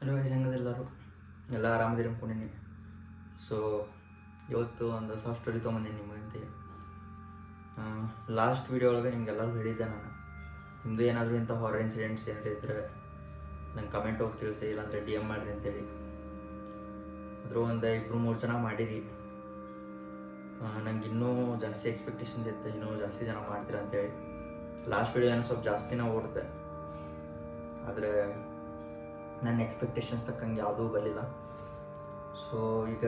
Hello ಹೆಂಗದೆಲ್ಲರೂ ಎಲ್ಲ ಆರಾಮದಿರಿ ಅನ್ಕೊಂಡಿನಿ. So ಇವತ್ತು ಒಂದು ಹೊಸ ಸ್ಟೋರಿ ತೊಗೊಂಬಂದೀನಿ ನಿಮಗಂತೆ. ಲಾಸ್ಟ್ ವೀಡಿಯೋ ಒಳಗೆ ನಿಮ್ಗೆಲ್ಲರೂ ಹೇಳಿದ್ದೆ ನಾನು, ನಿಮ್ಮದು ಏನಾದರೂ ಇಂಥ ಹಾರರ್ ಇನ್ಸಿಡೆಂಟ್ಸ್ ಏನಾರು ಇದ್ದರೆ ನಂಗೆ ಕಮೆಂಟ್ ಹೋಗಿ ತಿಳಿಸಿ, ಇಲ್ಲಾಂದರೆ DM ಮಾಡಿದೆ ಅಂತೇಳಿ. ಅದ್ರ ಒಂದು 2-3 ಜನ ಮಾಡಿರಿ. ನಂಗೆ ಇನ್ನೂ ಜಾಸ್ತಿ ಎಕ್ಸ್ಪೆಕ್ಟೇಷನ್ಸ್ ಇತ್ತು, ಇನ್ನೂ ಜಾಸ್ತಿ ಜನ ಮಾಡ್ತೀರ ಅಂತೇಳಿ. ಲಾಸ್ಟ್ ವೀಡಿಯೋ ಏನೋ ಸ್ವಲ್ಪ ಜಾಸ್ತಿನೇ ಓಡುತ್ತೆ, ಆದರೆ ನನ್ನ ಎಕ್ಸ್ಪೆಕ್ಟೇಷನ್ಸ್ ತಕ್ಕಂಗೆ ಯಾವುದೂ ಬರಲಿಲ್ಲ. ಸೊ ಈಗ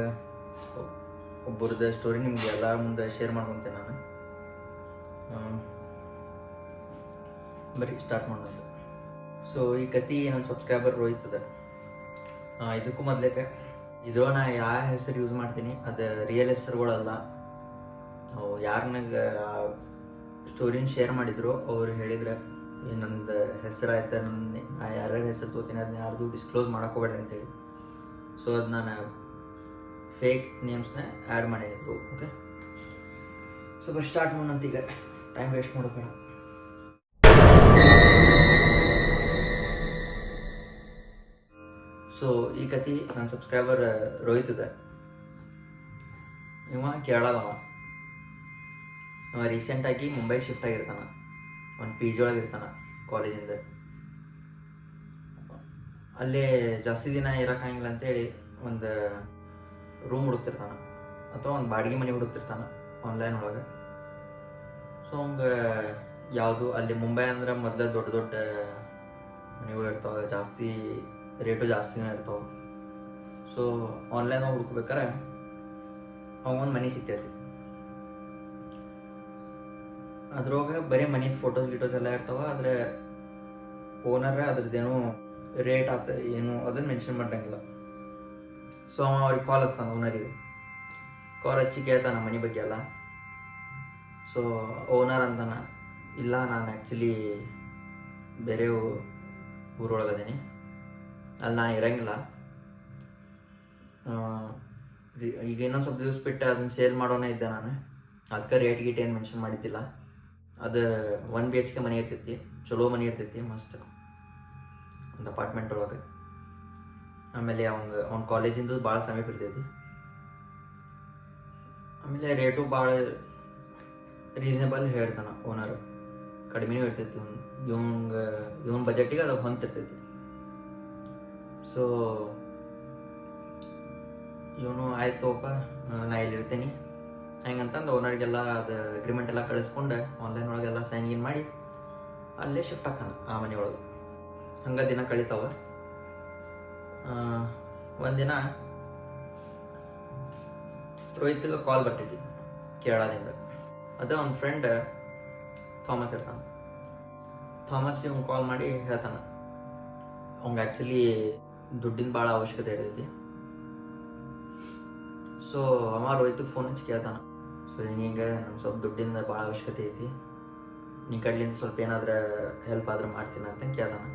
ಒಬ್ಬರದ್ದು ಸ್ಟೋರಿ ನಿಮಗೆ ಎಲ್ಲ ಮುಂದೆ ಶೇರ್ ಮಾಡ್ಕೊತೇನೆ ನಾನು. ಬರೀ ಸ್ಟಾರ್ಟ್ ಮಾಡೋದು. ಸೊ ಈ ಕತೆ ನನ್ನ ಸಬ್ಸ್ಕ್ರೈಬರ್ ರೋಹಿತ್ ಅದ. ಇದಕ್ಕೂ ಮೊದಲೇಕೆ ಇದ್ರೋ ನಾ ಯಾವ ಹೆಸರು ಯೂಸ್ ಮಾಡ್ತೀನಿ ಅದು ರಿಯಲ್ ಹೆಸರುಗಳಲ್ಲ. ಯಾರು ನನಗೆ ಸ್ಟೋರಿನ ಶೇರ್ ಮಾಡಿದ್ರು ಅವ್ರು ಹೇಳಿದ್ರೆ ನಂದು ಹೆಸರು ಆಯ್ತು, ನಾ ಯಾರ್ಯಾರ ಹೆಸರು ತೋತೀನಿ ಅದನ್ನ ಯಾರ್ದು ಡಿಸ್ಕ್ಲೋಸ್ ಮಾಡೋಕೆ ಹೋಗ್ಬೇಡ್ರಿ ಅಂತೇಳಿ. ಸೊ ಅದು ನಾನು ಫೇಕ್ ನೇಮ್ಸ್ನ ಆ್ಯಡ್ ಮಾಡಿದ್ರು. ಓಕೆ, ಸೊ ಬಸ್ ಸ್ಟಾರ್ಟ್ ಮಾಡೋಂತ. ಈಗ ಟೈಮ್ ವೇಸ್ಟ್ ಮಾಡೋಬೇಡ. ಸೊ ಈ ಕತೆ ನನ್ನ ಸಬ್ಸ್ಕ್ರೈಬರ್ ರೋಹಿತ್ ಇದೆ. ಇವ ಕೇಳಲ್ಲವ. ರೀಸೆಂಟಾಗಿ ಮುಂಬೈಗೆ ಶಿಫ್ಟ್ ಆಗಿರ್ತಾನೆ. ಒಂದು PG ಒಳಗಿರ್ತಾನೆ ಕಾಲೇಜಿಂದ. ಅಲ್ಲೇ ಜಾಸ್ತಿ ದಿನ ಇರೋಕ್ಕಾಗಿಲ್ಲ ಅಂತೇಳಿ ಒಂದು ರೂಮ್ ಹುಡುಕ್ತಿರ್ತಾನೆ, ಅಥವಾ ಒಂದು ಬಾಡಿಗೆ ಮನೆ ಹುಡುಕ್ತಿರ್ತಾನೆ ಆನ್ಲೈನ್ ಒಳಗೆ. ಸೊ ಹಂಗೆ ಯಾವುದು ಅಲ್ಲಿ ಮುಂಬೈ ಅಂದ್ರೆ ಮೊದಲೇ ದೊಡ್ಡ ದೊಡ್ಡ ಮನೆಗಳು ಇರ್ತಾವೆ, ಜಾಸ್ತಿ ರೇಟು ಜಾಸ್ತಿನೇ ಇರ್ತಾವೆ. ಸೊ ಆನ್ಲೈನ್ ಹುಡುಕ್ಬೇಕಾರೆ ಅವಂಗೊಂದು ಮನೆ ಸಿಗ್ತೈತಿ. ಅದ್ರೊಳಗೆ ಬರೀ ಮನೆದು ಫೋಟೋಸ್ ಎಲ್ಲ ಇರ್ತಾವೆ, ಆದರೆ ಓನರ್ ಅದ್ರದ್ದೇನು ರೇಟ್ ಆಗ್ತದೆ ಏನು ಅದನ್ನು ಮೆನ್ಷನ್ ಮಾಡಂಗಿಲ್ಲ. ಸೊ ಅವ್ರಿಗೆ ಕಾಲ್ ಹಚ್ತಾನೆ, ಓನರಿಗೆ ಕಾಲ್ ಹಚ್ಚಿ ಕೇಳ್ತಾನೆ ಮನೆ ಬಗ್ಗೆ ಎಲ್ಲ. ಸೊ ಓನರ್ ಅಂತಾನೆ, ಇಲ್ಲ ನಾನು ಆ್ಯಕ್ಚುಲಿ ಬೇರೆ ಊರೊಳಗದೀನಿ, ಅಲ್ಲಿ ನಾನು ಇರೋಂಗಿಲ್ಲ. ಈಗ ಇನ್ನೊಂದು ಸ್ವಲ್ಪ ದಿವಸ ಬಿಟ್ಟು ಅದನ್ನ ಸೇಲ್ ಮಾಡೋನೇ ಇದ್ದೆ ನಾನು, ಅದಕ್ಕೆ ರೇಟ್ ಗೀಟ್ ಏನು ಮೆನ್ಷನ್ ಮಾಡಿದ್ದಿಲ್ಲ. ಅದು 1 BHK ಮನೆ ಇರ್ತೈತಿ, ಚಲೋ ಮನೆ ಇರ್ತೈತಿ, ಮಸ್ತ್ ಒಂದು ಅಪಾರ್ಟ್ಮೆಂಟ್ ಒಳಗೆ. ಆಮೇಲೆ ಅವ್ನ ಕಾಲೇಜಿಂದು ಭಾಳ ಸಮೀಪ ಇರ್ತೈತಿ. ಆಮೇಲೆ ರೇಟು ಭಾಳ ರೀಸನೇಬಲ್ ಹೇಳ್ತಾನೆ ಓನರು, ಕಡಿಮೆನೂ ಇರ್ತೈತಿ. ಇವನ್ ಬಜೆಟಿಗೆ ಅದು ಹೊಂತಿರ್ತೈತಿ. ಸೊ ಇವನು ಆಯ್ತುಪ್ಪ ನಾ ಇಲ್ಲಿರ್ತೀನಿ ಹೆಂಗಂತಂದು ಓನರಿಗೆಲ್ಲ ಅದು ಅಗ್ರಿಮೆಂಟ್ ಎಲ್ಲ ಕಳಿಸ್ಕೊಂಡು ಆನ್ಲೈನ್ ಒಳಗೆಲ್ಲ ಸೈನ್ ಇನ್ ಮಾಡಿ ಅಲ್ಲೇ ಶಿಫ್ಟ್ ಹಾಕೋಣ ಆ ಮನೆ ಒಳಗೆ. ಹಂಗೆ ದಿನ ಕಳೀತಾವ. ಒಂದಿನ ರೋಹಿತ್ಗೆ ಕಾಲ್ ಬರ್ತೈತಿ ಕೇರಳದಿಂದ. ಅದು ಅವ್ನ ಫ್ರೆಂಡ್ ಥಾಮಸ್ ಇರ್ತಾನೆ. ಥಾಮಸ್ ಇವ್ನು ಕಾಲ್ ಮಾಡಿ ಹೇಳ್ತಾನೆ, ಅವ್ಗೆ ಆ್ಯಕ್ಚುಲಿ ದುಡ್ಡಿನ ಭಾಳ ಅವಶ್ಯಕತೆ ಇರ್ತೈತಿ. ಸೊ ಅವ ರೋಹಿತ್ಗೆ ಫೋನ್ ಹಚ್ಚಿ ಕೇಳ್ತಾನೆ, ಸೊ ಹಿಂಗೆ ನಮ್ಗೆ ಸ್ವಲ್ಪ ದುಡ್ಡಿಂದ ಭಾಳ ಅವಶ್ಯಕತೆ ಐತಿ, ನೀ ಕಡ್ಲಿಂದ ಸ್ವಲ್ಪ ಏನಾದ್ರೆ ಹೆಲ್ಪ್ ಆದ್ರೆ ಮಾಡ್ತೀನಿ ಅಂತ ಕೇಳ್ತಾನೆ.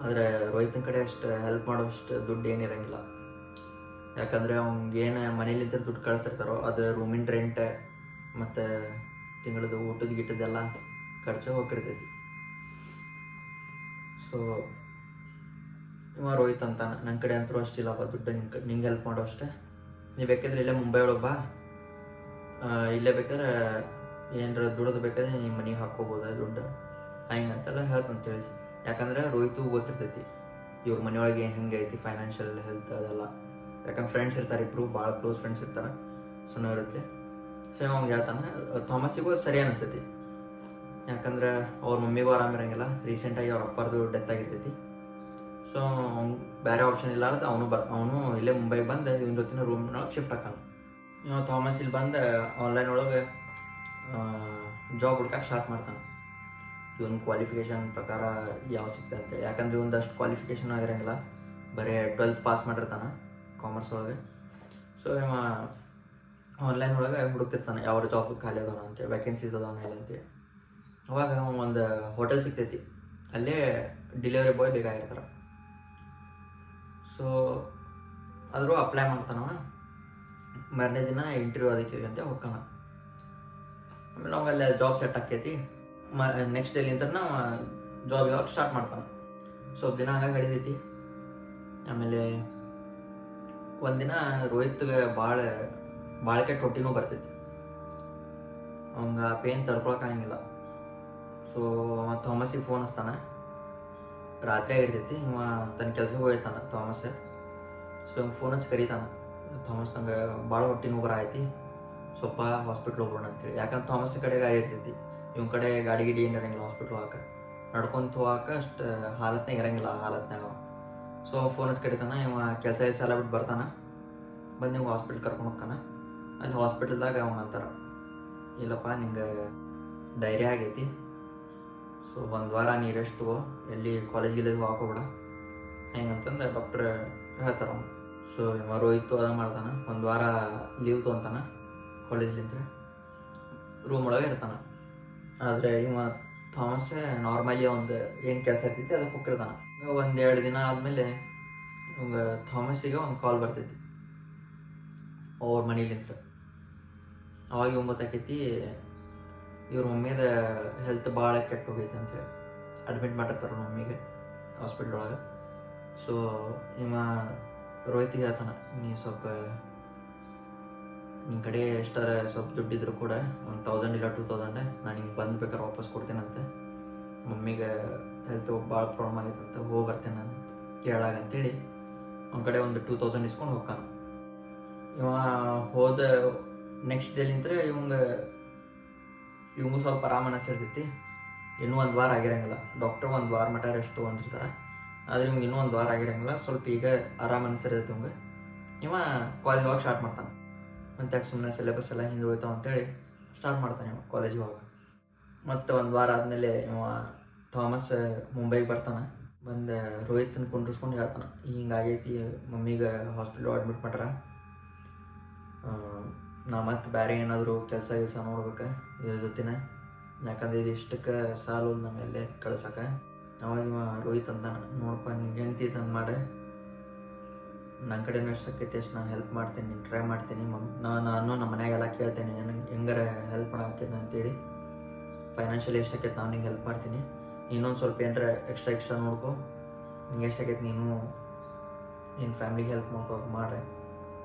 ಆದರೆ ರೋಹಿತನ ಕಡೆ ಅಷ್ಟು ಹೆಲ್ಪ್ ಮಾಡೋಷ್ಟು ದುಡ್ಡು ಏನಿರಂಗಿಲ್ಲ. ಯಾಕಂದರೆ ಅವ್ನಿಗೇನು ಮನೇಲಿಂದ ದುಡ್ಡು ಕಳಿಸಿರ್ತಾರೋ ಅದು ರೂಮಿನ ರೆಂಟ್ ಮತ್ತು ತಿಂಗಳದ್ದು ಊಟದ ಗಿಟ್ಟದೆಲ್ಲ ಖರ್ಚು ಹೋಗಿರ್ತೈತಿ. ಸೊ ಇವ ರೋಹಿತ್ ಅಂತಾನೆ, ನನ್ನ ಕಡೆ ಅಂತೂ ಅಷ್ಟಿಲ್ಲಪ್ಪ ದುಡ್ಡು, ನಿಂಗೆ ಹೆಲ್ಪ್ ಮಾಡೋ ಅಷ್ಟೇ, ನೀವು ಬೇಕಾದ್ರೆ ಇಲ್ಲೇ ಮುಂಬೈ ಒಳಗೆ ಬಾ, ಇಲ್ಲೇ ಬೇಕಾದ್ರೆ ಏನಾರ ದುಡ್ದು ಬೇಕಾದ್ರೆ ನಿಮ್ಮ ಮನೆಗೆ ಹಾಕ್ಕೋಬೋದು ದುಡ್ಡು ಹಂಗಂತೆಲ್ಲ ಹೇಳ್ತಂತ ತಿಳಿಸಿ. ಯಾಕಂದ್ರೆ ರೋಹಿತು ಗೊತ್ತಿರ್ತೈತಿ ಇವ್ರ ಮನೆಯೊಳಗೆ ಹೆಂಗೆ ಐತಿ ಫೈನಾನ್ಷಿಯಲ್ ಹೆಲ್ತ್ ಅದೆಲ್ಲ. ಯಾಕಂದ್ರೆ ಫ್ರೆಂಡ್ಸ್ ಇರ್ತಾರೆ, ಇಬ್ಬರು ಭಾಳ ಕ್ಲೋಸ್ ಫ್ರೆಂಡ್ಸ್ ಇರ್ತಾರೆ, ಸಣ್ಣ ಇರುತ್ತೆ. ಸೊ ಅವ್ನಿಗೆ ಹೇಳ್ತಾನೆ. ಥಾಮಸಿಗೂ ಸರಿ ಅನಿಸ್ತೈತಿ, ಯಾಕಂದ್ರೆ ಅವ್ರ ಮಮ್ಮಿಗೂ ಆರಾಮಿರಂಗಿಲ್ಲ, ರೀಸೆಂಟಾಗಿ ಅವ್ರ ಅಪ್ಪರದು ಡೆತ್ ಆಗಿರ್ತೈತಿ. ಸೊ ಅವ್ನು ಬೇರೆ ಆಪ್ಷನ್ ಇಲ್ಲಾರ್ದು ಅವನು ಇಲ್ಲೇ ಮುಂಬೈಗೆ ಬಂದು ಇವನ ಜೊತೆ ರೂಮ್ನೊಳಗೆ ಶಿಫ್ಟ್ ಹಾಕೋಣ. ಥಾಮಸ್ ಇಲ್ಲಿ ಬಂದು ಆನ್ಲೈನ್ ಒಳಗೆ ಜಾಬ್ ಹುಡ್ಕಕ್ಕೆ ಸ್ಟಾರ್ಟ್ ಮಾಡ್ತಾನೆ. ಇವನ್ ಕ್ವಾಲಿಫಿಕೇಷನ್ ಪ್ರಕಾರ ಯಾವ ಸಿಗ್ತದೆ ಅಂತೇಳಿ. ಯಾಕಂದ್ರೆ ಒಂದಷ್ಟು ಕ್ವಾಲಿಫಿಕೇಷನ್ ಆಗಿರಂಗಿಲ್ಲ, ಬರೀ 12th ಪಾಸ್ ಮಾಡಿರ್ತಾನೆ ಕಾಮರ್ಸ್ ಒಳಗೆ. ಸೊ ಇವ ಆನ್ಲೈನ್ ಒಳಗೆ ಹುಡುಕ್ತಿರ್ತಾನೆ ಯಾವ ಜಾಬ್ ಖಾಲಿ ಅದಾವ ಅಂತೇಳಿ, ವ್ಯಾಕೆನ್ಸೀಸ್ ಅದಾವ ಮೇಲೆ ಅಂತೇಳಿ. ಅವಾಗ ಒಂದು ಹೋಟೆಲ್ ಸಿಗ್ತೈತಿ, ಅಲ್ಲೇ ಡೆಲಿವರಿ ಬಾಯ್ ಬೇಕಾಗಿರ್ತಾರೆ. ಸೊ ಆದರೂ ಅಪ್ಲೈ ಮಾಡ್ತಾನವ. ಮಾರನೇ ದಿನ ಇಂಟರ್ವ್ಯೂ ಅದಕ್ಕೆ ಅಂತ ಹೋಗ್ತಾನ. ಆಮೇಲೆ ಅವಾಗಲ್ಲೇ ಜಾಬ್ ಸೆಟ್ ಆಕೈತಿ. ನೆಕ್ಸ್ಟ್ ಡೇಲಿಂದ ಜಾಬ್ ಯಾವಾಗ ಸ್ಟಾರ್ಟ್ ಮಾಡ್ತಾನೆ. ಸ್ವಲ್ಪ ದಿನ ಹಂಗೆ ಕಳಿತೈತಿ. ಆಮೇಲೆ ಒಂದಿನ ರೋಹಿತ್ಗೆ ಭಾಳ ಕೆಟ್ಟ ಹೊಟ್ಟಿನೂ ಬರ್ತೈತಿ. ಅವಂಗೆ ಆ ಪೇನ್ ತಡ್ಕೊಳಕ್ಕಾಗಂಗಿಲ್ಲ. ಸೊ ಥಾಮಸಿಗೆ ಫೋನ್ ಹಚ್ತಾನ. ರಾತ್ರಿ ಆಗಿರ್ತೈತಿ. ಇವ ತನ್ನ ಕೆಲ್ಸಕ್ಕೆ ಹೋಗಿರ್ತಾನೆ ಥಾಮಸ್. ಸೊ ಹಂಗೆ ಫೋನ್ ಹಚ್ಚಿ ಕರೀತಾನ, ಥಾಮಸ್ ನಂಗೆ ಭಾಳ ಹೊಟ್ಟಿನೂ ಬರೈತಿ, ಸ್ವಲ್ಪ ಹಾಸ್ಪಿಟ್ಲ್ ಹೋಗೋಣ ಅಂತೇಳಿ. ಯಾಕಂದ್ರೆ ಥಾಮಸ್ ಕಡೆ ಗಾಡಿ ಇರ್ತೈತಿ, ಇವನ ಕಡೆ ಗಾಡಿ ಗಿಡಿ ಏನು ಇರಂಗಿಲ್ಲ. ಹಾಸ್ಪಿಟ್ಲ್ ಹೋಗಕ್ಕೆ ನಡ್ಕೊಂತ ಹೋಗಕ್ಕೆ ಅಷ್ಟು ಹಾಲತ್ನಾಗ ಇರಂಗಿಲ್ಲ. ಆ ಹಾಲತ್ನಾಗ ಸೊ ಫೋನ್ ಹಚ್ಚಿ ಕರೀತಾನ. ಇವ ಕೆಲಸ ಎಲ್ಲ ಬಿಟ್ಟು ಬರ್ತಾನೆ. ಬಂದು ನೀವು ಹಾಸ್ಪಿಟ್ಲ್ ಕರ್ಕೊಂಡು ಹೋಗ್ತಾನೆ. ಅಲ್ಲಿ ಹಾಸ್ಪಿಟಲ್ದಾಗ ಅವ್ನು ಅಂತಾರ, ಇಲ್ಲಪ್ಪ ನಿಂಗೆ ಡೈರಿಯಾ ಆಗೈತಿ, ಸೊ 1 ವಾರ ನೀ ರೆಸ್ಟ್ ತಗೋ, ಎಲ್ಲಿ ಕಾಲೇಜಿಗೆ ಹಾಕೋಬೇಡ ಹೆಂಗಂತಂದು ಡಾಕ್ಟ್ರ್ ಹೇಳ್ತಾರ ಅವ್ನು. ಸೊ ಇವ ರೋಹಿತ್ತು ಅದ ಮಾಡ್ತಾನೆ, 1 ವಾರ ಲೀವ್ ತೊಗೊತಾನೆ ಕಾಲೇಜ್ಲಿಂದ, ರೂಮ್ ಒಳಗೆ ಇರ್ತಾನೆ. ಆದರೆ ಇವ ಥಾಮಸ್ ನಾರ್ಮಲಿ ಒಂದು ಏನು ಕೆಲಸ ಇರ್ತೈತಿ ಅದಕ್ಕೆ ಹೋಗಿರ್ತಾನೆ. 1-2 ದಿನ ಆದಮೇಲೆ ಇವಂಗೆ ಥಾಮಸಿಗೆ ಒಂದು ಕಾಲ್ ಬರ್ತೈತಿ ಅವ್ರ ಮನೇಲಿಂತ. ಅವಾಗ ಇವ್ ಗೊತ್ತಾಕೈತಿ ಇವ್ರ ಮಮ್ಮಿದ ಹೆಲ್ತ್ ಭಾಳ ಕೆಟ್ಟು ಹೋಗೈತೆ ಅಂತೇಳಿ ಅಡ್ಮಿಟ್ ಮಾಡಿರ್ತಾರೆ ಮಮ್ಮಿಗೆ ಹಾಸ್ಪಿಟ್ಲ್ ಒಳಗೆ. ಸೊ ಇವ ರೋಹಿತಿಗೆ ಹೇಳ್ತಾನೆ, ನೀ ಸ್ವಲ್ಪ ನಿನ್ನ ಕಡೆ ಎಷ್ಟಾರ ಸ್ವಲ್ಪ ದುಡ್ಡಿದ್ರು ಕೂಡ 1000 ಇಲ್ಲ 2000 ನಾನು ಹಿಂಗೆ ಬಂದ್ಬೇಕಾದ್ರೆ ವಾಪಸ್ ಕೊಡ್ತೇನಂತೆ, ಮಮ್ಮಿಗೆ ಹೆಲ್ತ್ ಭಾಳ ಪ್ರಾಬ್ಲಮ್ ಆಗೈತಂತ, ಹೋಗಿ ಬರ್ತೇನೆ ನಾನು ಕೇಳಾಗಂತೇಳಿ ಅವ್ನ ಕಡೆ ಒಂದು 2000 ಇಸ್ಕೊಂಡು ಹೋಗ್ತಾನೆ. ಇವ ಹೋದ ನೆಕ್ಸ್ಟ್ ಡೇಲಿಂತ್ರ ಇವಂಗೂ ಸ್ವಲ್ಪ ಆರಾಮ ಅನಿಸಿರ್ತೈತಿ. ಇನ್ನೂ 1 ವಾರ ಆಗಿರಂಗಿಲ್ಲ. ಡಾಕ್ಟ್ರು 1 ವಾರ ಮಟ್ಟ ರೆಸ್ಟ್ ತೊಗೊಂಡಿರ್ತಾರೆ. ಆದರೆ ಇವಂಗೆ ಇನ್ನೂ 1 ವಾರ ಆಗಿರಂಗಿಲ್ಲ. ಸ್ವಲ್ಪ ಈಗ ಆರಾಮ ಅನಿಸಿರ್ತೈತಿ ಇವಂಗೆ. ಇವ ಕಾಲೇಜ್ ಹೋಗಿ ಸ್ಟಾರ್ಟ್ ಮಾಡ್ತಾನೆ. ಮತ್ತು ಯಾಕೆ ಸುಮ್ಮನೆ ಸಿಲೆಬಸ್ ಎಲ್ಲ ಹಿಂದೆ ಹೋಗ್ತಾವ ಅಂತೇಳಿ ಸ್ಟಾರ್ಟ್ ಮಾಡ್ತಾನೆ ಇವ ಕಾಲೇಜಿಗೆ ಹೋಗಿ. ಮತ್ತು 1 ವಾರ ಆದಮೇಲೆ ಇವ ಥಾಮಸ್ ಮುಂಬೈಗೆ ಬರ್ತಾನೆ. ಬಂದು ರೋಹಿತನ ಕುಂಡ್ರಿಸ್ಕೊಂಡು ಹೇಳ್ತಾನೆ, ಹಿಂಗಾಗೈತಿ, ಮಮ್ಮಿಗೆ ಹಾಸ್ಪಿಟ್ಲ್ ಅಡ್ಮಿಟ್ ಮಾಡ್ರ, ನಾ ಮತ್ತು ಬೇರೆ ಏನಾದರೂ ಕೆಲಸ ನೋಡ್ಬೇಕು ಇದ್ರ ಜೊತೆನ, ಯಾಕಂದ್ರೆ ಇದು ಇಷ್ಟಕ್ಕೆ ಸಾಲು ನಮ್ಮ ಎಲ್ಲೇ ಕಳ್ಸಕ್ಕೆ. ಅವಾಗ ಇವ ರೋಹಿತ್ ಅಂತಾನೆ, ನೋಡಪ್ಪ ನಿಂಗೆ ಹೆಂಗೆ ತಂದು ಮಾಡೆ, ನನ್ನ ಕಡೆನೂ ಎಷ್ಟು ಆಕೈತಿ ಅಷ್ಟು ನಾನು ಹೆಲ್ಪ್ ಮಾಡ್ತೀನಿ, ಟ್ರೈ ಮಾಡ್ತೀನಿ. ನಾನು ನಮ್ಮ ಮನ್ಯಾಗೆಲ್ಲ ಕೇಳ್ತೇನೆ ಹೆಂಗಾರ ಹೆಲ್ಪ್ ಮಾಡಾಕೈತಿ ಅಂತೇಳಿ. ಫೈನಾನ್ಷಿಯಲಿ ಎಷ್ಟು ಆಕೈತಿ ನಾನು ನಿಂಗೆ ಹೆಲ್ಪ್ ಮಾಡ್ತೀನಿ, ಇನ್ನೊಂದು ಸ್ವಲ್ಪ ಏನಾರ ಎಕ್ಸ್ಟ್ರಾ ನೋಡ್ಕೊ, ನಿಂಗೆ ಎಷ್ಟು ಆಕೈತಿ ನೀನು ನಿನ್ನ ಫ್ಯಾಮ್ಲಿಗೆ ಹೆಲ್ಪ್ ಮಾಡ್ಕೋಕೆ ಮಾಡೆ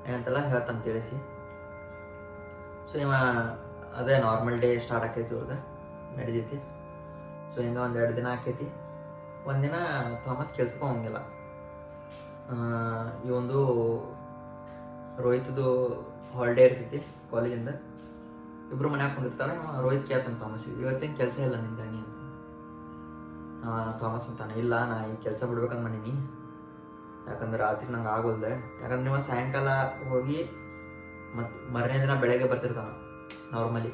ಏನಂತೆಲ್ಲ ಹೇಳ್ತಾನೆ ತಿಳಿಸಿ. ಸೊ ಇವ ಅದೇ ನಾರ್ಮಲ್ ಡೇ ಸ್ಟಾರ್ಟ್ ಆಕೈತಿ ಇವ್ರದ್ದು ನಡೀತೈತಿ. ಸೊ ಹಿಂಗೆ 1-2 ದಿನ ಆಕೈತಿ. ಒಂದಿನ ಥಾಮಸ್ ಕೆಲ್ಸಕ್ಕೆ ಹೋಗಂಗಿಲ್ಲ. ಇವಂದು ರೋಹಿತ್ದು ಹಾಲಿಡೇ ಇರ್ತೈತಿ ಕಾಲೇಜಿಂದ. ಇಬ್ಬರು ಮನ್ಯಾಗ ಕುಂದಿರ್ತಾರೆ. ರೋಹಿತ್ ಕೇಳ್ತಾನೆ ಥಾಮಸ್ಗೆ, ಇವತ್ತೇನು ಕೆಲಸ ಇಲ್ಲ ನಿಂದಾಗಿ ಅಂತ. ಥಾಮಸ್ ಅಂತಾನೆ, ಇಲ್ಲ ನಾ ಈ ಕೆಲಸ ಬಿಡ್ಬೇಕಂತ ಮಾಡೀನಿ, ಯಾಕಂದ್ರೆ ರಾತ್ರಿ ನಂಗೆ ಆಗೋಲ್ದೆ. ಯಾಕಂದ್ರೆ ನೀವು ಸಾಯಂಕಾಲ ಹೋಗಿ ಮತ್ತು ಮರನೇ ದಿನ ಬೆಳಗ್ಗೆ ಬರ್ತಿರ್ತಾನೆ. ನಾರ್ಮಲಿ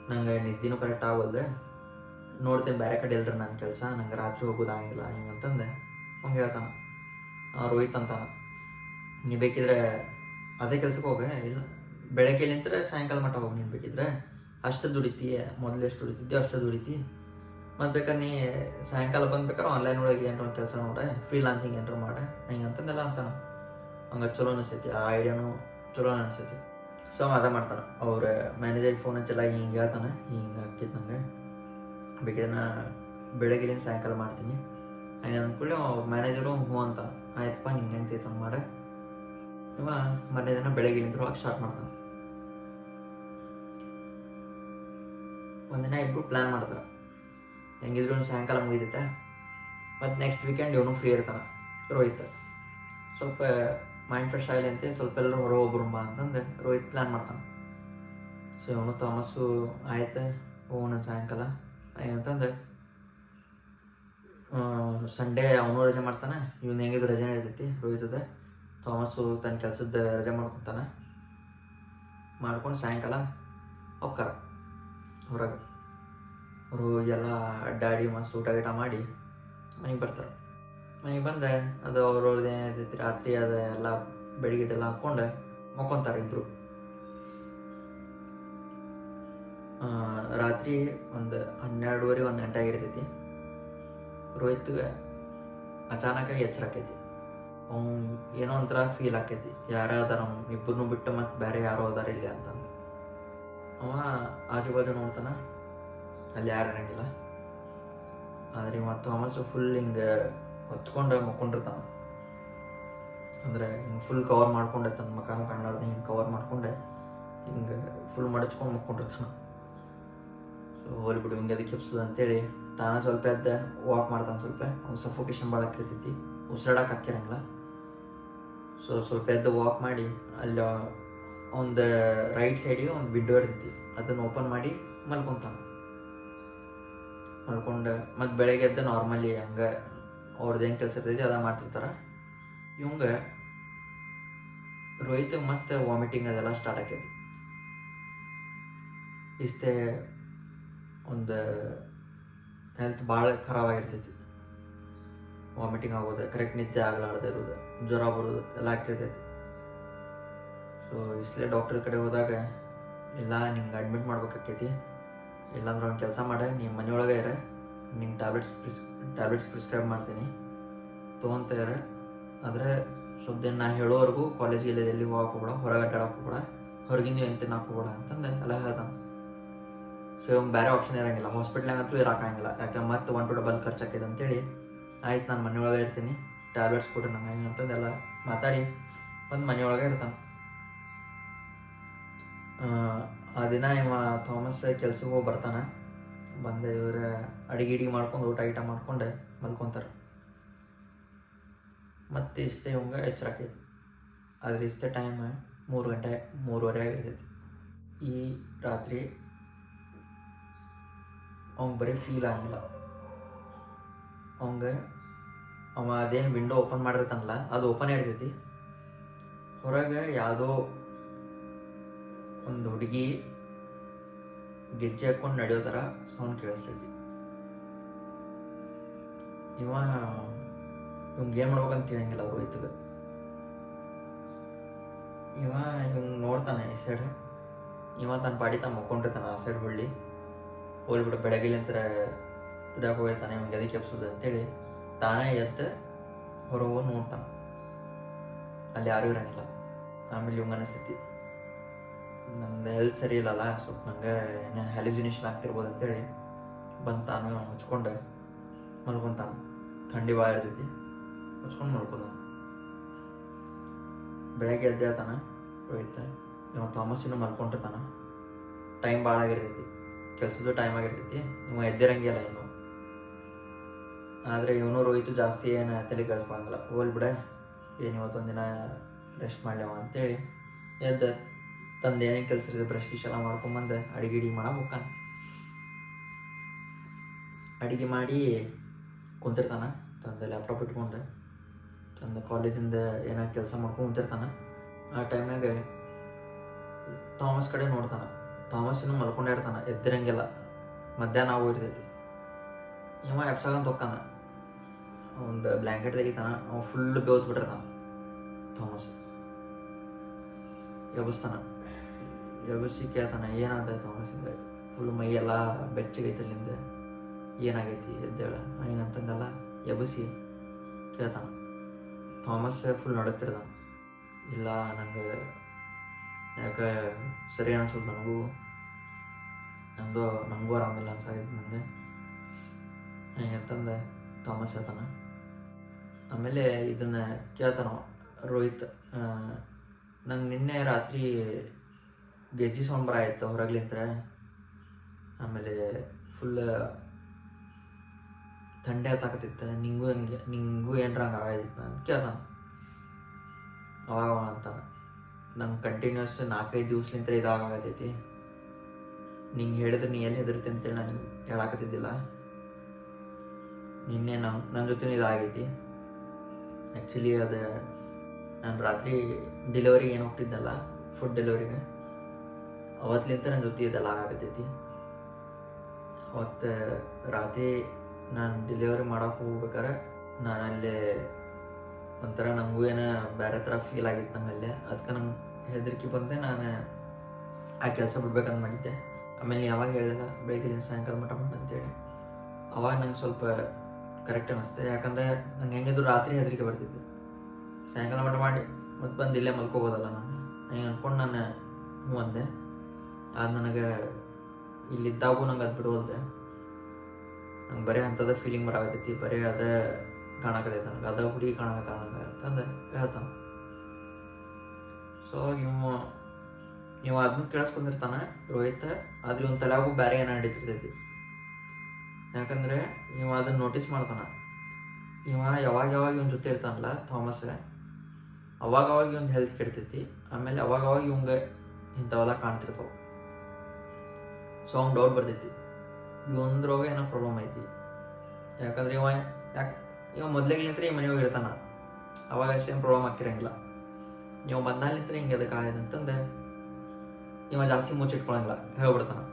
ನಂಗೆ ನಿದ್ದಿನೂ ಕರೆಕ್ಟ್ ಆಗೋಲ್ದೆ, ನೋಡ್ತೀನಿ ಬೇರೆ ಕಡೆ ಇಲ್ರಿ ನನ್ನ ಕೆಲಸ, ನಂಗೆ ರಾತ್ರಿ ಹೋಗೋದಾಗಿಲ್ಲ ಹಿಂಗಂತಂದೆ ಹಂಗೆ ಹೇಳ್ತಾನೆ. ರೋಹಿತ್ ಅಂತಾನೆ, ನೀ ಬೇಕಿದ್ರೆ ಅದೇ ಕೆಲ್ಸಕ್ಕೆ ಹೋಗ, ಇಲ್ಲ ಬೆಳಗ್ಗೆಲಿಂತ ಸಾಯಂಕಾಲ ಮಟ್ಟ ಹೋಗಿ, ನೀನು ಬೇಕಿದ್ರೆ ಅಷ್ಟು ದುಡಿತಿ, ಮೊದಲು ಎಷ್ಟು ದುಡಿತಿದ್ದೆ ಅಷ್ಟು ದುಡಿತಿ, ಮತ್ತು ಬೇಕಾದ್ರೆ ನೀ ಸಾಯಂಕಾಲ ಬಂದ್ಬೇಕಾದ್ರೆ ಆನ್ಲೈನ್ ಒಳಗೆ ಏನಾರ ಒಂದು ಕೆಲಸ ನೋಡ್ರೆ, ಫ್ರೀಲಾನ್ಸಿಂಗ್ ಏನಾರ ಮಾಡೆ ಹಿಂಗಂತಂದೆಲ್ಲ ಅಂತಾನೆ. ಹಂಗೆ ಚಲೋ ಅನಿಸ್ತೈತಿ, ಆ ಐಡಿಯಾನು ಚಲೋ ಅನಿಸ್ತೈತಿ. ಸೊ ಅದೇ ಮಾಡ್ತಾನೆ. ಅವ್ರ ಮ್ಯಾನೇಜರ್ಗೆ ಫೋನ್ ಹಚ್ಚಲ್ಲ, ಹಿಂಗೆ ಹೇಳ್ತಾನೆ, ಹಿಂಗೆ ಆಕೈತಿ ನಂಗೆ, ಬೇಕಿದ್ರೆ ನಾ ಬೆಳಗ್ಗೆಲಿಂದ ಸಾಯಂಕಾಲ ಮಾಡ್ತೀನಿ ಹಂಗೆ ಅಂದ್ಕೊಳ್ಳಿ. ಅವ್ರ ಮ್ಯಾನೇಜರು ಹ್ಞೂ ಅಂತ, ಆಯ್ತಪ್ಪ ನಿಂಗೆ ಹೆಂಗೆ ತಂದು ಮಾಡೆ. ಇವ ಮರನೇ ದಿನ ಬೆಳಗ್ಗೆಲಿಂದ ಹೋಗಿ ಸ್ಟಾರ್ಟ್ ಮಾಡ್ತಾನೆ. ಒಂದಿನ ಇಬ್ಬರು ಪ್ಲ್ಯಾನ್ ಮಾಡ್ತಾರೆ, ಹೆಂಗಿದ್ರು ಒಂದು ಸಾಯಂಕಾಲ ಮುಗಿದೈತೆ, ಮತ್ತು ನೆಕ್ಸ್ಟ್ ವೀಕೆಂಡ್ ಇವನು ಫ್ರೀ ಇರ್ತಾನೆ ರೋಹಿತ್. ಸ್ವಲ್ಪ ಮೈಂಡ್ ಫ್ರೆಶ್ ಆಗಲಿ ಅಂತ ಸ್ವಲ್ಪ ಎಲ್ಲರೂ ಹೊರ ಹೋಗ್ಬರುಂಬ ಅಂತಂದು ರೋಹಿತ್ ಪ್ಲ್ಯಾನ್ ಮಾಡ್ತಾನೆ. ಸೊ ಇವನು ಥಾಮಸ್ಸು ಆಯ್ತು ಹೋಗೋಣ ಸಾಯಂಕಾಲ ಅಂತಂದು ಸಂಡೇ ಅವನು ರಜೆ ಮಾಡ್ತಾನೆ. ಇವನು ಹೆಂಗಿದ್ರು ರಜೆ ಇರ್ತೈತಿ ರೋಹಿತದ. ಥಾಮಸ್ಸು ತನ್ನ ಕೆಲಸದ ರಜೆ ಮಾಡ್ಕೊತಾನೆ. ಮಾಡ್ಕೊಂಡು ಸಾಯಂಕಾಲ ಹೋಗ್ತಾರ ಹೊರಗೆ. ಅವರು ಎಲ್ಲ ಅಡ್ಡಾಡಿ ಮಸ್ತ್ ಊಟ ಗೀಟ ಮಾಡಿ ಮನೆಗೆ ಬರ್ತಾರೆ. ಮನೆಗೆ ಬಂದೆ ಅದು ಅವ್ರವ್ರದ್ದು ಏನಿರ್ತೈತಿ ರಾತ್ರಿ ಅದೆಲ್ಲ ಬೆಳಗ್ಗೆಲ್ಲ ಹಾಕ್ಕೊಂಡು ಮಕ್ಕೊತಾರೆ ಇಬ್ಬರು. ರಾತ್ರಿ ಒಂದು 12:30 1 ಗಂಟೆ ಆಗಿರ್ತೈತಿ. ರೋಹಿತ್ಗೆ ಅಚಾನಕಾಗಿ ಎಚ್ಚರ ಆಕೈತಿ. ಅವ್ನು ಏನೋ ಒಂಥರ ಫೀಲ್ ಆಕೈತಿ, ಯಾರೋ ಅದಾರ ಅವ್ನು ಇಬ್ಬರನ್ನೂ ಬಿಟ್ಟು ಮತ್ತು ಬೇರೆ ಯಾರೋ ಅದಾರ ಇಲ್ಲಿ ಅಂತಂದು. ಅವ ಆಜು ಬಾಜು ನೋಡ್ತಾನೆ, ಅಲ್ಲಿ ಯಾರು ಇರಂಗಿಲ್ಲ. ಆದರೆ ಮತ್ತು ಥಾಮಸ್ ಫುಲ್ ಹಿಂಗೆ ಹೊತ್ಕೊಂಡು ಮಕ್ಕೊಂಡಿರ್ತಾನೆ. ಅಂದರೆ ಹಿಂಗೆ ಫುಲ್ ಕವರ್ ಮಾಡ್ಕೊಂಡೆ ತನ್ನ ಮಕಾನು ಕಾಣಲಾರ್ದೆ ಹಿಂಗೆ ಕವರ್ ಮಾಡ್ಕೊಂಡೆ ಹಿಂಗೆ ಫುಲ್ ಮಡಚ್ಕೊಂಡು ಮಕ್ಕೊಂಡಿರ್ತಾನೆ. ಸೊ ಹೋಲಿ ಬಿಡು ಹಿಂಗೆ ಅದಕ್ಕೆ ಎಪ್ಸೋದು ಅಂತೇಳಿ ತಾನೇ ಸ್ವಲ್ಪ ಎದ್ದ ವಾಕ್ ಮಾಡ್ತಾನೆ. ಸ್ವಲ್ಪ ಅವ್ನು ಸಫೋಕೇಶನ್ ಭಾಳ ಆಕಿರ್ತೈತಿ, ಉಸಿರಾಡಕ್ಕೆ ಹಾಕಿರಂಗಿಲ್ಲ. ಸೊ ಸ್ವಲ್ಪ ಎದ್ದು ವಾಕ್ ಮಾಡಿ ಅಲ್ಲಿ ಒಂದು ರೈಟ್ ಸೈಡಿಗೆ ಒಂದು ವಿಂಡೋ ಇರ್ತೈತಿ, ಅದನ್ನು ಓಪನ್ ಮಾಡಿ ಮಲ್ಕೊತಾನೆ. ಮಲ್ಕೊಂಡು ಮತ್ತು ಬೆಳಗ್ಗೆ ಎದ್ದು ನಾರ್ಮಲಿ ಹಂಗೆ ಅವ್ರದ್ದು ಏನು ಕೆಲಸ ಇರ್ತೈತಿ ಅದ ಮಾಡ್ತಿರ್ತಾರೆ. ಇವಂಗೆ ರೋಹಿತ್ ಮತ್ತು ವಾಮಿಟಿಂಗ್ ಅದೆಲ್ಲ ಸ್ಟಾರ್ಟ್ ಆಕೈತಿ. ಇಷ್ಟೇ ಒಂದು ಹೆಲ್ತ್ ಭಾಳ ಖರಾಬಾಗಿರ್ತೈತಿ. ವಾಮಿಟಿಂಗ್ ಆಗೋದು, ಕರೆಕ್ಟ್ ನಿದ್ದೆ ಆಗಲಾರ್ದೆ ಇರೋದು, ಜ್ವರ ಬರೋದು ಎಲ್ಲ ಆಗ್ತಿರ್ತೈತಿ. ಸೊ ಇಷ್ಟೇ ಡಾಕ್ಟ್ರ್ ಕಡೆ ಹೋದಾಗ ಇಲ್ಲ ನಿಂಗೆ ಅಡ್ಮಿಟ್ ಮಾಡ್ಬೇಕಾಕೈತಿ, ಇಲ್ಲಾಂದ್ರೆ ಒಂದು ಕೆಲಸ ಮಾಡ ನಿಮ್ಮ ಮನೆಯೊಳಗೆ ಇರ, ನಿಂಗೆ ಟ್ಯಾಬ್ಲೆಟ್ಸ್ ಪ್ರಿಸ್ಕ್ರೈಬ್ ಮಾಡ್ತೀನಿ ತೊಗೊಂತ ಇರ. ಆದರೆ ಸ್ವಲ್ಪ ದಿನ ನಾ ಹೇಳೋವರೆಗೂ ಕಾಲೇಜಿಗೆ ಎಲ್ಲಿ ಹೋಗಕ್ಕೆ ಹೋಗ್ಬೇಡ, ಹೊರಗೆ ಅಡ್ಡಾಡಕ್ಕೆ ಹೋಗ್ಬೇಡ, ಹೊರಗಿಂದ ನೀವು ಎಂತ ಹೋಗ್ಬೇಡ ಅಂತಂದು ಎಲ್ಲ ಹೇಳ್ತಾನೆ. ಸೊ ಇವಂಗೆ ಬೇರೆ ಆಪ್ಷನ್ ಇರೋಂಗಿಲ್ಲ, ಹಾಸ್ಪಿಟ್ಲಾಗಂತೂ ಇರೋಕ್ಕಾಗಿಲ್ಲ, ಯಾಕೆ ಮತ್ತೆ 1 to ಡಬಲ್ ಖರ್ಚಾಕೈತೆ ಅಂತೇಳಿ ಆಯ್ತು ನಾನು ಮನೆಯೊಳಗೆ ಇರ್ತೀನಿ, ಟ್ಯಾಬ್ಲೆಟ್ಸ್ ಕೊಟ್ಟು ನಂಗೆ ಅಂತಂದೆಲ್ಲ ಮಾತಾಡಿ ಒಂದು ಮನೆಯೊಳಗೆ ಇರ್ತಾನೆ. ಆ ದಿನ ಇವ ಥಾಮಸ್ ಕೆಲ್ಸಕ್ಕೆ ಹೋಗಿ ಬರ್ತಾನೆ. ಬಂದು ಇವ್ರು ಅಡಿಗೆ ಮಾಡ್ಕೊಂಡು ಊಟ ಮಾಡ್ಕೊಂಡು ಮಲ್ಕೊತಾರೆ. ಮತ್ತು ಇಷ್ಟೇ ಇವಂಗೆ ಎಚ್ಚರಾಕೈತಿ. ಆದರೆ ಇಷ್ಟೇ ಟೈಮ್ 3 ಗಂಟೆ 3:30 ಆಗಿರ್ತೈತಿ. ಈ ರಾತ್ರಿ ಅವ್ನು ಬರೀ ಫೀಲ್ ಆಗಿಲ್ಲ. ಅವ ಅದೇನು ವಿಂಡೋ ಓಪನ್ ಮಾಡಿರ್ತಾನಲ್ಲ ಅದು ಓಪನ್ ಇರ್ತೈತಿ. ಹೊರಗೆ ಯಾವುದೋ ಒಂದು ಹುಡುಗಿ ಗೆಜ್ಜೆ ಹಾಕ್ಕೊಂಡು ನಡೆಯೋ ಥರ ಸೌಂಡ್ ಕೇಳಿಸ್ತೈತಿ. ಇವಂಗೆ ಏನು ಮಾಡ್ಬೇಕಂತ ತಿಳಿಯಂಗಿಲ್ಲ ರೋಹಿತ್ಗೆ. ಇವಂಗೆ ನೋಡ್ತಾನೆ ಈ ಸೈಡ್, ತನ್ನ ಪಾಡಿ ತಾನು ಮಕ್ಕೊಂಡಿರ್ತಾನೆ ಆ ಸೈಡ್ ಹೋಗ್ಬಿಟ್ಟು ಬೆಳಗ್ಗೆಲಿಂತ ದುಡ್ಯಾಕೆ ಹೋಗಿರ್ತಾನೆ. ಇವಂಗೆ ಅದಕ್ಕೆ ಎಪ್ಸೋದು ಅಂತೇಳಿ ತಾನೇ ಎದ್ದು ಹೊರಗೆ ಹೋಗಿ ನೋಡ್ತಾನೆ, ಅಲ್ಲಿ ಯಾರೂ ಇರೋಂಗಿಲ್ಲ. ಆಮೇಲೆ ಇವಂಗೆ ಅನಿಸ್ತೈತಿ ನಂದು ಹೆಲ್ತ್ ಸರಿ ಇಲ್ಲಲ್ಲ, ಸ್ವಲ್ಪ ನಂಗೆ ಏನೋ ಹ್ಯಾಲುಸಿನೇಷನ್ ಆಗ್ತಿರ್ಬೋದು ಅಂತೇಳಿ ಬಂದು ತಾನು ಹಚ್ಕೊಂಡು ಮಲ್ಕೊತಾನೆ. ಥಂಡಿ ಭಾಳ ಇರ್ತೈತಿ, ಹಚ್ಕೊಂಡು ಮಲ್ಕೊತಾನೆ. ಬೆಳಗ್ಗೆ ಎದ್ದು ಹೇಳ್ತಾನೆ ರೋಹಿತ್, ಇವ ಥಾಮಸ್ಸಿನ ಮಲ್ಕೊಂಡಿರ್ತಾನೆ. ಟೈಮ್ ಭಾಳ ಆಗಿರ್ತೈತಿ, ಕೆಲಸದ್ದು ಟೈಮ್ ಆಗಿರ್ತೈತಿ, ಇವ ಎದ್ದಿರಂಗಿಲ್ಲ ಇನ್ನು. ಆದರೆ ಇವನು ರೋಹಿತು ಜಾಸ್ತಿ ಏನು ತಲೆ ಕೆಡಿಸ್ಕೊಂಗಿಲ್ಲ, ಹೋಗ್ಲಿ ಬಿಡ ಏನು ಇವತ್ತೊಂದಿನ ರೆಸ್ಟ್ ಮಾಡ್ಲವ ಅಂತೇಳಿ ಎದ್ದು ತಂದು ಏನೇನು ಕೆಲಸ ಇರ್ತದೆ ಬ್ರಷ್ ಗಿಶ್ ಎಲ್ಲ ಮಾಡ್ಕೊಂಬಂದು ಅಡಿಗೆ ಮಾಡಕ್ಕೆ ಹೋಗ್ತಾನೆ. ಅಡುಗೆ ಮಾಡಿ ಕುಂತಿರ್ತಾನೆ, ತಂದು ಲ್ಯಾಪ್ಟಾಪ್ ಇಟ್ಕೊಂಡು ತಂದು ಕಾಲೇಜಿಂದ ಏನೋ ಕೆಲಸ ಮಾಡ್ಕೊಂಡು ಕುಂತಿರ್ತಾನೆ. ಆ ಟೈಮ್ನಾಗ ಥಾಮಸ್ ಕಡೆ ನೋಡ್ತಾನೆ. ಥಾಮಸ್ಸಿನ ಮಲ್ಕೊಂಡೇ ಇರ್ತಾನೆ, ಎದ್ದಿರಂಗಿಲ್ಲ, ಮಧ್ಯಾಹ್ನ ಆಗೋಗಿರ್ತೈತಿ. ಇವ ಎಪ್ಸಾಗಂತ ಹೋಗ್ತಾನೆ, ಒಂದು ಬ್ಲ್ಯಾಂಕೆಟ್ ತೆಗಿತಾನೆ, ಅವ ಫುಲ್ ಬೇವ್ದು ಬಿಟ್ಟಿರ್ತಾನೆ. ಥಾಮಸ್ ಎಬ್ಬಿಸಿ ಕೇಳ್ತಾನೆ ಏನಾದ ಥಾಮಸ್ಸಿಂದ, ಫುಲ್ ಮೈಯೆಲ್ಲ ಬೆಚ್ಚಗೈತಲ್ಲಿಂದ, ಏನಾಗೈತಿ ಎದ್ದೇಳ ಹಿಂಗಂತಂದೆಲ್ಲ ಎಬ್ಬಿಸಿ ಕೇಳ್ತಾನೆ. ಥಾಮಸ್ ಫುಲ್ ನಡುತ್ತಿರ್ತಾನೆ, ಇಲ್ಲ ನಂಗೆ ಯಾಕೆ ಸರಿ ಅನಿಸೋದು, ನನಗೂ ಆರಾಮಿಲ್ಲ ಅನ್ಸಾಗೈತಿ ನನಗೆ ಹಿಂಗಂತಂದು ಥಾಮಸ್ ಹೇಳ್ತಾನೆ. ಆಮೇಲೆ ಇದನ್ನು ಕೇಳ್ತಾನ ರೋಹಿತ್, ನಂಗೆ ನಿನ್ನೆ ರಾತ್ರಿ ಗೆಜ್ಜೆ ಸೌಂಡ್ ಬರಾಯಿತ್ತು ಹೊರಗ್ಲಿಂತ, ಆಮೇಲೆ ಫುಲ್ ಥಂಡಿ ಹತ್ತಾಕತ್ತಿತ್ತು, ನಿಂಗೂ ಏನರ ಹಂಗೆ ಆಗೈತಿತ್ತು ಅಂತ ಕೇಳ್ತಾನೆ. ಅವಾಗ ಅಂತಾನೆ, ನಂಗೆ ಕಂಟಿನ್ಯೂಸ್ 4-5 ದಿವ್ಸಲಿಂತ ಇದಾಗತೈತಿ, ನಿಂಗೆ ಹೇಳಿದ್ರೆ ನೀ ಎಲ್ಲಿ ಹೆದರ್ತಿ ಅಂತೇಳಿ ನಾನು ಹೇಳಾಕತ್ತಿದ್ದಿಲ್ಲ, ನಿನ್ನೆ ನನ್ನ ಜೊತೆ ಇದಾಗೈತಿ. ಆ್ಯಕ್ಚುಲಿ ಅದು ನಾನು ರಾತ್ರಿ ಡೆಲಿವರಿಗೆ ಏನು ಹೋಗ್ತಿದ್ದಲ್ಲ, ಫುಡ್ ಡೆಲಿವರಿಗೆ, ಅವತ್ತಲಿಂತ ನನ್ನ ಜೊತೆ ಇದೆಲ್ಲ ಆಗತೈತಿ. ಅವತ್ತು ರಾತ್ರಿ ನಾನು ಡೆಲಿವರಿ ಮಾಡೋಕೆ ಹೋಗ್ಬೇಕಾರೆ ನಾನು ಅಲ್ಲೇ ಒಂಥರ ನನಗೂ ಏನೋ ಬೇರೆ ಥರ ಫೀಲ್ ಆಗಿತ್ತು ನಂಗಲ್ಲೇ. ಅದಕ್ಕೆ ನಂಗೆ ಹೆದರಿಕೆ ಬಂದೆ, ನಾನು ಆ ಕೆಲಸ ಬಿಡ್ಬೇಕಂತ ಮಾಡಿದ್ದೆ. ಆಮೇಲೆ ಯಾವಾಗ ಹೇಳಿದೆಲ್ಲ ಬೆಳಗ್ಗೆ ಸಾಯಂಕಾಲ ಮಟ ಅಂತೇಳಿ, ಅವಾಗ ನಂಗೆ ಸ್ವಲ್ಪ ಕರೆಕ್ಟ್ ಅನ್ನಿಸ್ತೆ. ಯಾಕಂದರೆ ನಂಗೆ ಹೆಂಗಿದ್ರು ರಾತ್ರಿ ಹೆದರಿಕೆ ಬರ್ತಿದ್ದೆ, ಸಾಯಂಕಾಲ ಮಟ ಮಾಡಿ ಮತ್ತು ಬಂದು ಇಲ್ಲೇ ಮಲ್ಕೋಬೋದಲ್ಲ ನಾನು ಹಿಂಗೆ ಅಂದ್ಕೊಂಡು ನಾನು ಹ್ಞೂ ಅಂದೆ. ಅದು ನನಗೆ ಇಲ್ಲಿದ್ದಾಗೂ ನಂಗೆ ಅದು ಬಿಡೋಲ್ದೆ. ನಂಗೆ ಬರೀ ಅಂಥದ್ದು ಫೀಲಿಂಗ್ ಬರಾಕತ್ತೈತಿ, ಬರೀ ಅದೇ ಕಾಣಕತ್ತೈತೆ ನನಗೆ, ಅದ ಹುಡುಗಿ ಕಾಣಕತ್ತಾಳ ನಂಗೆ ಅಂತಂದು ಹೇಳ್ತಾನೆ. ಸೊ ಇವ ಅದನ್ನ ಕೇಳಿಸ್ಕೊಂಡಿರ್ತಾನೆ ರೋಹಿತ್, ಆದ್ರೆ ಇವನ್ ತಲೆಯಾಗೂ ಬೇರೆ ಏನೋ ನಡೀತಿರ್ತೈತಿ. ಯಾಕಂದರೆ ಇವ ಅದನ್ನು ನೋಟಿಸ್ ಮಾಡ್ತಾನೆ. ಇವ ಯಾವಾಗ ಇವನ ಜೊತೆ ಇರ್ತಾನಲ್ಲ ಥಾಮಸ್, ಅವಾಗವಾಗ ಇವಂದು ಹೆಲ್ತ್ ಕೆಡ್ತೈತಿ, ಆಮೇಲೆ ಅವಾಗವಾಗ ಇವಂಗೆ ಇಂಥವೆಲ್ಲ ಕಾಣ್ತಿರ್ತಾವೆ. ಸೊ ಅವ್ನು ಡೌಟ್ ಬರ್ತೈತಿ ಇವಂದ್ರೊಳಗೆ ಏನೋ ಪ್ರಾಬ್ಲಮ್ ಐತಿ. ಯಾಕಂದ್ರೆ ಇವ ಮೊದಲಿಗಿಂತ ಈ ಮನೆಯೊಳಗೆ ಇರ್ತಾನೆ, ಅವಾಗ ಅಷ್ಟೇನು ಪ್ರಾಬ್ಲಮ್ ಆಗ್ತಿರಂಗಿಲ್ಲ. ನೀವು ಬಂದಾಲಿಂತ್ರ ಹಿಂಗೆ ಅದಕ್ಕೆ ಆಯ್ತು ಅಂತಂದು ಇವ ಜಾಸ್ತಿ ಮುಚ್ಚಿಟ್ಕೊಳಂಗಿಲ್ಲ, ಹೇಳ್ಬಿಡ್ತಾನೆ.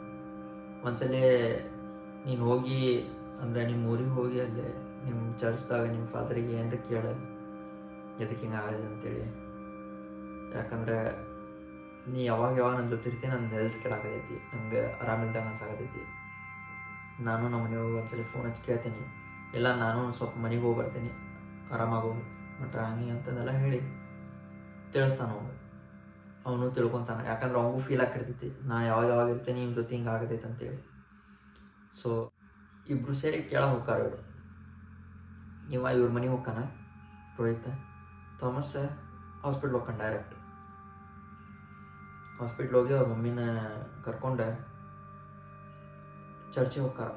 ಒಂದ್ಸಲಿ ನೀನು ಹೋಗಿ ಅಂದರೆ ನಿಮ್ಮ ಊರಿಗೆ ಹೋಗಿ ಅಲ್ಲಿ ನಿಮ್ಮ ಚರ್ಚ್ದಾಗ ನಿಮ್ಮ ಫಾದರಿಗೆ ಏನ್ರಿ ಕೇಳು ಎದಕ್ಕೆ ಹಿಂಗೆ ಆಗದೆ ಅಂತೇಳಿ. ಯಾಕಂದರೆ ನೀ ಯಾವಾಗ ನನ್ನ ಜೊತೆ ಇರ್ತೀನಿ, ನನ್ನ ಹೆಲ್ತ್ ಕೆಡಾಕತೈತಿ, ನನಗೆ ಆರಾಮಿಲ್ದಂಗೆ ಅನ್ಸಾಕತೈತಿ. ನಾನು ನಮ್ಮ ಮನೆಗೆ ಹೋಗಿ ಒಂದ್ಸಲಿ ಫೋನ್ ಹಚ್ಚಿ ಕೇಳ್ತೀನಿ, ಇಲ್ಲ ನಾನು ಸ್ವಲ್ಪ ಮನೆಗೆ ಹೋಗಿ ಬರ್ತೀನಿ ಆರಾಮಾಗೋಗಿ ಮತ್ತು ಹಂಗೆ ಅಂತಂದೆಲ್ಲ ಹೇಳಿ ತಿಳಿಸ್ತಾನೆ. ಅವನು ತಿಳ್ಕೊತಾನೆ, ಯಾಕಂದ್ರೆ ಅವನಿಗೂ ಫೀಲ್ ಆಗಿರ್ತೈತಿ, ನಾ ಯಾವಾಗ ಇರ್ತೀನಿ ನಿಮ್ಮ ಜೊತೆ ಹಿಂಗೆ ಆಗತೈತೆ ಅಂತೇಳಿ. ಸೊ ಇಬ್ಬರು ಸೇರಿ ಕೇಳೋ ಹೋಗ್ತಾರೆ ಇವರು. ಇವ್ರ ಮನೆಗೆ ಹೋಗ್ತಾನೆ ರೋಹಿತ್. ಥಾಮಸ್ ಹಾಸ್ಪಿಟ್ಲ್ ಹೋಗ್ತಾನೆ ಡೈರೆಕ್ಟ್. ಹಾಸ್ಪಿಟ್ಲ್ ಹೋಗಿ ಅವ್ರ ಮಮ್ಮಿನ ಕರ್ಕೊಂಡು ಚರ್ಚಿಗೆ ಹೋಗ್ತಾರ.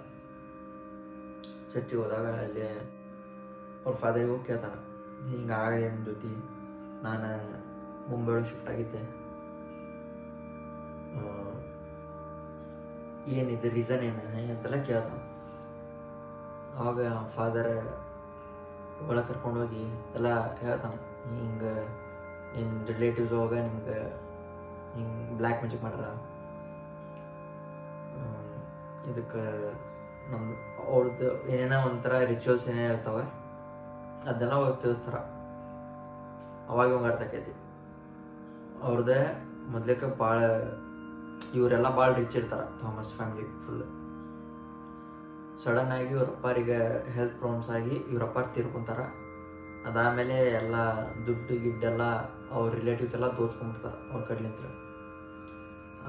ಚರ್ಚಿಗೆ ಹೋದಾಗ ಅಲ್ಲಿ ಅವ್ರ ಫಾದರಿಗೆ ಹೋಗಿ ಕೇಳ್ತಾನೆ, ಹಿಂಗೆ ಆಗಿದೆ ನನ್ನ ಜೊತೆ, ನಾನು ಮುಂಬೈ ಒಳಗೆ ಶಿಫ್ಟ್ ಆಗಿದ್ದೆ, ಏನಿದೆ ರೀಸನ್ ಏನು ಅಂತೆಲ್ಲ ಕೇಳ್ತಾನೆ. ಅವಾಗ ಫಾದರ್ ಒಳಗೆ ಕರ್ಕೊಂಡೋಗಿ ಎಲ್ಲ ಹೇಳ್ತಾನೆ, ಹಿಂಗೆ ನಿನ್ನ ರಿಲೇಟಿವ್ಸ್ ಒಳಗೆ ನಿಮ್ಗೆ ಹಿಂಗೆ ಬ್ಲ್ಯಾಕ್ ಮ್ಯಾಜಿಕ್ ಮಾಡ್ಯಾರ, ಇದಕ್ಕೆ ನಮ್ಮ ಅವ್ರದ್ದು ಏನೇನೋ ಒಂಥರ ರಿಚುವಲ್ಸ್ ಏನೇನು ಇರ್ತಾವೆ ಅದನ್ನೆಲ್ಲ ಅವಾಗ ತಿಳಿಸ್ತಾರೆ. ಅವಾಗ ಇವಂಗೆ ಅರ್ಥ ಆಕೈತಿ ಅವ್ರದ್ದೇ ಮೊದ್ಲಕ್ಕೆ ಭಾಳ ಇವರೆಲ್ಲ ಭಾಳ ರಿಚ್ ಇರ್ತಾರೆ ಥಾಮಸ್ ಫ್ಯಾಮಿಲಿ ಫುಲ್. ಸಡನ್ನಾಗಿ ಇವರಪ್ಪರಿಗೆ ಹೆಲ್ತ್ ಪ್ರಾಬ್ಲಮ್ಸ್ ಆಗಿ ಇವರಪ್ಪ ತೀರ್ಕೊಂತಾರೆ. ಅದಾದಮೇಲೆ ಎಲ್ಲ ದುಡ್ಡು ಗಿಡ್ಡೆಲ್ಲ ಅವ್ರ ರಿಲೇಟಿವ್ಸ್ ಎಲ್ಲ ತೋರಿಸ್ಕೊಂಡ್ಬಿಡ್ತಾರೆ ಅವ್ರ ಕಡೆಲಿಂತ.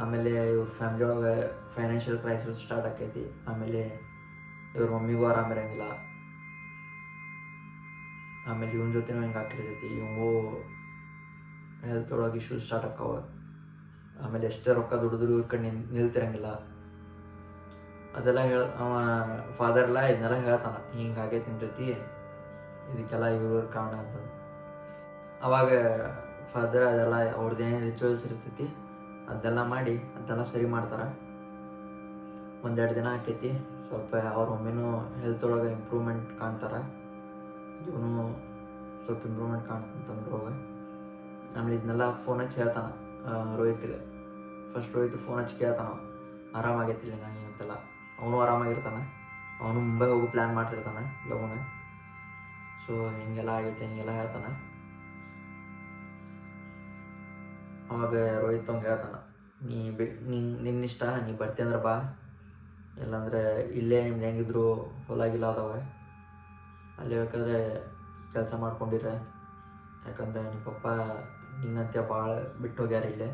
ಆಮೇಲೆ ಇವ್ರ ಫ್ಯಾಮಿಲಿ ಒಳಗೆ ಫೈನಾನ್ಷಿಯಲ್ ಕ್ರೈಸಿಸ್ ಸ್ಟಾರ್ಟ್ ಆಕೈತಿ. ಆಮೇಲೆ ಇವ್ರ ಮಮ್ಮಿಗೂ ಆರಾಮಿರಂಗಿಲ್ಲ. ಆಮೇಲೆ ಇವನ ಜೊತೆನೂ ಹಿಂಗೆ ಹಾಕಿರ್ತೈತಿ, ಇವಂಗೂ ಹೆಲ್ತ್ ಒಳಗೆ ಇಶ್ಯೂಸ್ ಸ್ಟಾರ್ಟ್ ಆಕ್ಕವ. ಆಮೇಲೆ ಎಷ್ಟೇ ರೊಕ್ಕ ದುಡಿದ್ರು ಇವ್ರ ಕಡೆ ನಿಲ್ತಿರಂಗಿಲ್ಲ. ಅದೆಲ್ಲ ಅವ ಫಾದರ್ ಎಲ್ಲ ಇದನ್ನೆಲ್ಲ ಹೇಳ್ತಾನ, ಹಿಂಗಾಗೈತೆ ನಿಮ್ಮ ಜೊತೆ, ಇದಕ್ಕೆಲ್ಲ ಇವ್ರ ಕಾರಣ ಅಂತ. ಅವಾಗ ಫಾದರ್ ಅದೆಲ್ಲ ಅವ್ರದ್ದೇನೇನು ರಿಚುವಲ್ಸ್ ಇರ್ತೈತಿ ಅದೆಲ್ಲ ಮಾಡಿ ಅದೆಲ್ಲ ಸರಿ ಮಾಡ್ತಾರೆ. ಒಂದೆರಡು ದಿನ ಆಕೈತಿ, ಸ್ವಲ್ಪ ಅವ್ರ ಮಮ್ಮಿನೂ ಹೆಲ್ತ್ ಒಳಗೆ ಇಂಪ್ರೂವ್ಮೆಂಟ್ ಕಾಣ್ತಾರೆ, ಇವನು ಸ್ವಲ್ಪ ಇಂಪ್ರೂವ್ಮೆಂಟ್ ಕಾಣ್ತಂತಂದ್ರೆ ಹೋಗಿ. ಆಮೇಲೆ ಇದನ್ನೆಲ್ಲ ಫೋನ್ ಹಚ್ಚಿ ಹೇಳ್ತಾನೆ ರೋಹಿತ್ಗೆ. ಫಸ್ಟ್ ರೋಹಿತ್ ಫೋನ್ ಹಚ್ಚಿ ಕೇಳ್ತಾನ, ಆರಾಮಾಗೈತಿಲ್ಲ ನಂಗೆ ಅಂತೆಲ್ಲ. ಅವನು ಆರಾಮಾಗಿರ್ತಾನೆ, ಅವನು ಮುಂಬೈ ಹೋಗಿ ಪ್ಲ್ಯಾನ್ ಮಾಡ್ತಿರ್ತಾನೆ ಲಗುನ. ಸೊ ಹಿಂಗೆಲ್ಲ ಆಗೈತೆ ಹಿಂಗೆಲ್ಲ ಹೇಳ್ತಾನೆ. ಅವಾಗ ರೋಹಿತ್ ಅವ್ಗೆ ಹೇಳ್ತಾನೆ, ನಿನ್ನಿಷ್ಟ, ನೀ ಬರ್ತಿ ಅಂದ್ರೆ ಬಾ, ಇಲ್ಲಾಂದರೆ ಇಲ್ಲೇ ನಿಮ್ದು ಹೆಂಗಿದ್ರು ಹೊಲಾಗಿಲ್ಲ ಅದಾವೆ, ಅಲ್ಲಿ ಬೇಕಾದ್ರೆ ಕೆಲಸ ಮಾಡ್ಕೊಂಡಿರ, ಯಾಕಂದರೆ ನಿಮ್ಮ ಪಪ್ಪ ನಿನ್ನಂತೆ ಭಾಳ ಬಿಟ್ಟು ಹೋಗ್ಯಾರ ಇಲ್ಲೇ,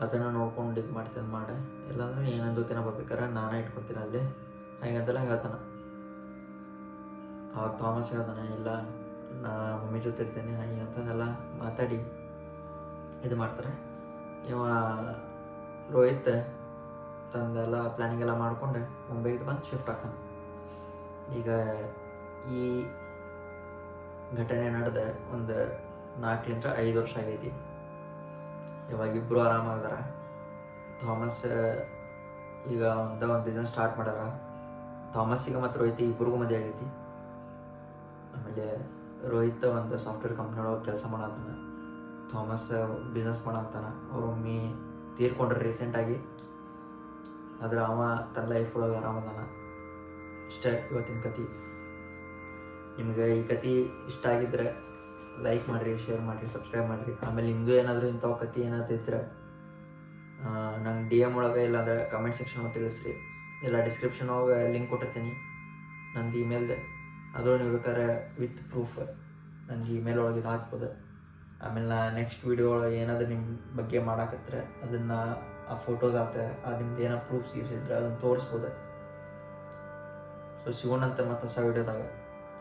ಅದನ್ನು ನೋಡ್ಕೊಂಡು ಇದು ಮಾಡ್ತೀನಿ ಮಾಡೆ, ಇಲ್ಲಾಂದ್ರೆ ನೀ ನನ್ನ ಜೊತೆನ ಬರ್ಬೇಕಾರೆ ನಾನೇ ಇಟ್ಕೊತೀನಿ ಅಲ್ಲಿ ಹಾಗಂತೆಲ್ಲ ಹೇಳ್ತಾನೆ. ಅವಾಗ ಥಾಮಸ್ ಹೇಳ್ತಾನೆ, ಇಲ್ಲ ನಾ ಮಮ್ಮಿ ಜೊತೆ ಇರ್ತೀನಿ ಹಾಗೆ ಅಂತಂದೆಲ್ಲ ಮಾತಾಡಿ ಇದು ಮಾಡ್ತಾರೆ. ಇವ ರೋಹಿತ್ ತಂದೆಲ್ಲ ಪ್ಲ್ಯಾನಿಂಗ್ ಎಲ್ಲ ಮಾಡ್ಕೊಂಡು ಮುಂಬೈಗೆ ಬಂದು ಶಿಫ್ಟ್ ಆಗ್ತಾನೆ. ಈಗ ಈ ಘಟನೆ ನಡೆದ ಒಂದು 4-5 ವರ್ಷ ಆಗೈತಿ. ಇವಾಗ ಇಬ್ಬರು ಆರಾಮಾಗ್ದಾರ. ಥಾಮಸ್ ಈಗ ಒಂದು ಬಿಸ್ನೆಸ್ ಸ್ಟಾರ್ಟ್ ಮಾಡ್ಯಾರ. ಥಾಮಸ್ಸಿಗೆ ಮತ್ತು ರೋಹಿತ್ ಇಬ್ಬರಿಗೂ ಮದುವೆ ಆಗೈತಿ. ಆಮೇಲೆ ರೋಹಿತ್ ಒಂದು ಸಾಫ್ಟ್ವೇರ್ ಕಂಪ್ನಿ ಒಳಗೆ ಕೆಲಸ ಮಾಡತ್ತಾನ, ಥಾಮಸ್ ಬಿಸ್ನೆಸ್ ಮಾಡತ್ತಾನ. ಅವ್ರ ಮಮ್ಮಿ ತೀರ್ಕೊಂಡ್ರೆ ರೀಸೆಂಟಾಗಿ, ಆದರೆ ಅವ ತನ್ನ ಲೈಫ್ ಒಳಗೆ ಆರಾಮದಾನ. ಇಷ್ಟೇ ಇವತ್ತಿನ ಕತೆ. ನಿಮಗೆ ಈ ಕತೆ ಇಷ್ಟ ಆಗಿದ್ರೆ ಲೈಕ್ ಮಾಡಿರಿ, ಶೇರ್ ಮಾಡಿರಿ, ಸಬ್ಸ್ಕ್ರೈಬ್ ಮಾಡಿರಿ. ಆಮೇಲೆ ನಿಮ್ಮದು ಏನಾದರೂ ಇಂಥವು ಕತೆ ಏನಾದರೂ ಇದ್ರೆ ನಂಗೆ DM ಒಳಗೆ ಇಲ್ಲಾಂದ್ರೆ ಕಮೆಂಟ್ ಸೆಕ್ಷನ್ ಒಳಗೆ ತಿಳಿಸ್ರಿ. ಇಲ್ಲ ಡಿಸ್ಕ್ರಿಪ್ಷನ್ ಒಳಗೆ ಲಿಂಕ್ ಕೊಟ್ಟಿರ್ತೀನಿ ನಂದು ಇಮೇಲ್ದು, ಅದು ನೀವು ಬೇಕಾದ್ರೆ ವಿತ್ ಪ್ರೂಫ್ ನಂಗೆ ಇಮೇಲ್ ಒಳಗೆ ಇದು ಹಾಕ್ಬೋದು. ಆಮೇಲೆ ನಾ ನೆಕ್ಸ್ಟ್ ವೀಡಿಯೋ ಒಳಗೆ ಏನಾದರೂ ನಿಮ್ಮ ಬಗ್ಗೆ ಮಾಡಾಕತ್ರೆ ಅದನ್ನು ಆ ಫೋಟೋಸ್ ಆತ, ನಿಮ್ದು ಏನೋ ಪ್ರೂಫ್ಸ್ ಇರಿಸಿದ್ರೆ ಅದನ್ನು ತೋರಿಸ್ಬೋದು. ಸೊ ಸಿಗೋಣಂತೆ ಮತ್ತು ಹೊಸ ವಿಡಿಯೋದಾಗ.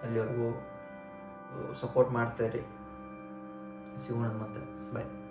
ಅಲ್ಲಿವರೆಗೂ ಸಪೋರ್ಟ್ ಮಾಡ್ತಾಯಿರಿ. ಸಿಗೋಣ ಮತ್ತೆ. ಬಾಯ್.